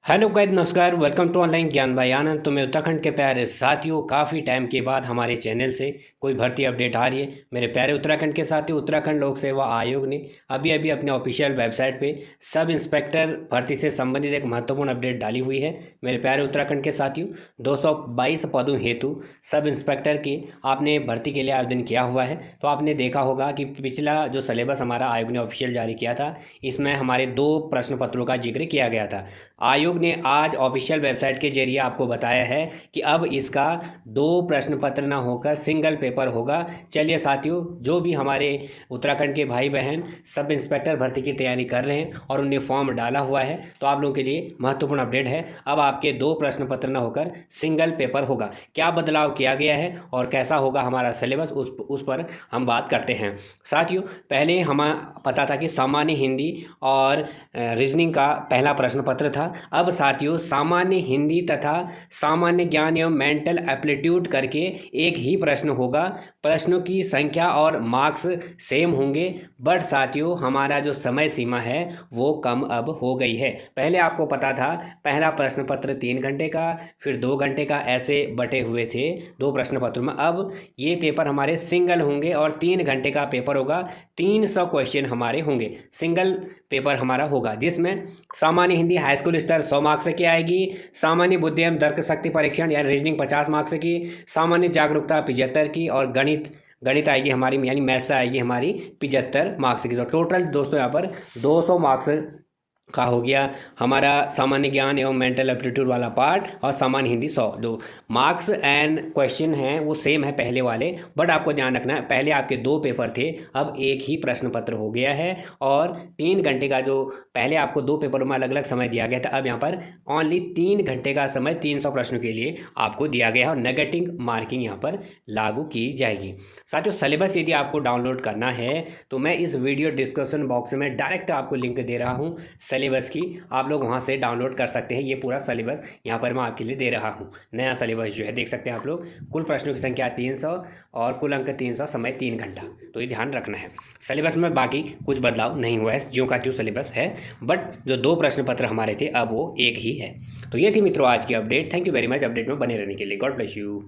Hello guys, नमस्कार। Welcome to online ज्ञान भाई आनंद। तो मैं उत्तराखंड के प्यारे साथियों, काफ़ी टाइम के बाद हमारे चैनल से कोई भर्ती अपडेट आ रही है। मेरे प्यारे उत्तराखंड के साथियों, उत्तराखंड लोक सेवा आयोग ने अभी अभी अपने ऑफिशियल वेबसाइट पे सब इंस्पेक्टर भर्ती से संबंधित एक महत्वपूर्ण अपडेट डाली हुई है। मेरे प्यारे उत्तराखंड के साथियों, 222 पदों हेतु सब इंस्पेक्टर की आपने भर्ती के लिए आवेदन किया हुआ है। तो आपने देखा होगा कि पिछला जो सिलेबस हमारा आयोग ने ऑफिशियल जारी किया था, इसमें हमारे 2 प्रश्न पत्रों का जिक्र किया गया था। आयोग ने आज ऑफिशियल वेबसाइट के जरिए आपको बताया है कि अब इसका 2 प्रश्न पत्र ना होकर सिंगल पेपर होगा। चलिए साथियों, जो भी हमारे उत्तराखंड के भाई बहन सब इंस्पेक्टर भर्ती की तैयारी कर रहे हैं और उन्हें फॉर्म डाला हुआ है, तो आप लोगों के लिए महत्वपूर्ण अपडेट है। अब आपके 2 प्रश्न पत्र ना होकर सिंगल पेपर होगा। क्या बदलाव किया गया है और कैसा होगा हमारा सिलेबस, उस पर हम बात करते हैं। साथियों, पहले हमें पता था कि सामान्य हिंदी और रीजनिंग का पहला प्रश्न पत्र था। अब साथियों, सामान्य हिंदी तथा सामान्य ज्ञान एवं मेंटल एप्टीट्यूड करके एक ही प्रश्न होगा। प्रश्नों की संख्या और मार्क्स सेम होंगे, बट साथियों हमारा जो समय सीमा है वो कम अब हो गई है। पहले आपको पता था पहला प्रश्न पत्र 3 घंटे का, फिर 2 घंटे का, ऐसे बटे हुए थे 2 प्रश्न पत्रों में। अब ये पेपर हमारे सिंगल होंगे और 3 घंटे का पेपर होगा। 300 क्वेश्चन हमारे होंगे। सिंगल पेपर हमारा होगा जिसमें सामान्य हिंदी हाई स्कूल स्तर 100 मार्क्स की आएगी, सामान्य बुद्धि एवं तर्क शक्ति परीक्षण या रीजनिंग 50 मार्क्स की, सामान्य जागरूकता 75 की, और गणित गणित आएगी हमारी, यानी मैथ्स आएगी हमारी 75 मार्क्स की। तो टोटल दोस्तों यहाँ पर 200 मार्क्स का हो गया हमारा सामान्य ज्ञान एवं मेंटल एप्टीट्यूड वाला पार्ट, और सामान्य हिंदी 100। जो मार्क्स एंड क्वेश्चन हैं वो सेम है पहले वाले, बट आपको ध्यान रखना है पहले आपके 2 पेपर थे, अब एक ही प्रश्न पत्र हो गया है। और 3 घंटे का, जो पहले आपको 2 पेपरों में अलग अलग समय दिया गया था, अब यहाँ पर ओनली 3 घंटे का समय 300 प्रश्नों के लिए आपको दिया गया है, और नेगेटिव मार्किंग यहाँ पर लागू की जाएगी। साथियों, सिलेबस यदि आपको डाउनलोड करना है तो मैं इस वीडियो डिस्क्रिप्शन बॉक्स में डायरेक्ट आपको लिंक दे रहा हूँ सिलेबस की, आप लोग वहाँ से डाउनलोड कर सकते हैं। ये पूरा सिलेबस यहाँ पर मैं आपके लिए दे रहा हूँ। नया सिलेबस जो है देख सकते हैं आप लोग। कुल प्रश्नों की संख्या 300 और कुल अंक 300, समय 3 घंटा। तो ये ध्यान रखना है। सिलेबस में बाकी कुछ बदलाव नहीं हुआ है, ज्यों का त्यों सिलेबस है, बट जो 2 प्रश्न पत्र हमारे थे अब वो एक ही है। तो ये थी मित्रों आज की update. Thank you very much update में बने रहने के लिए। God bless you.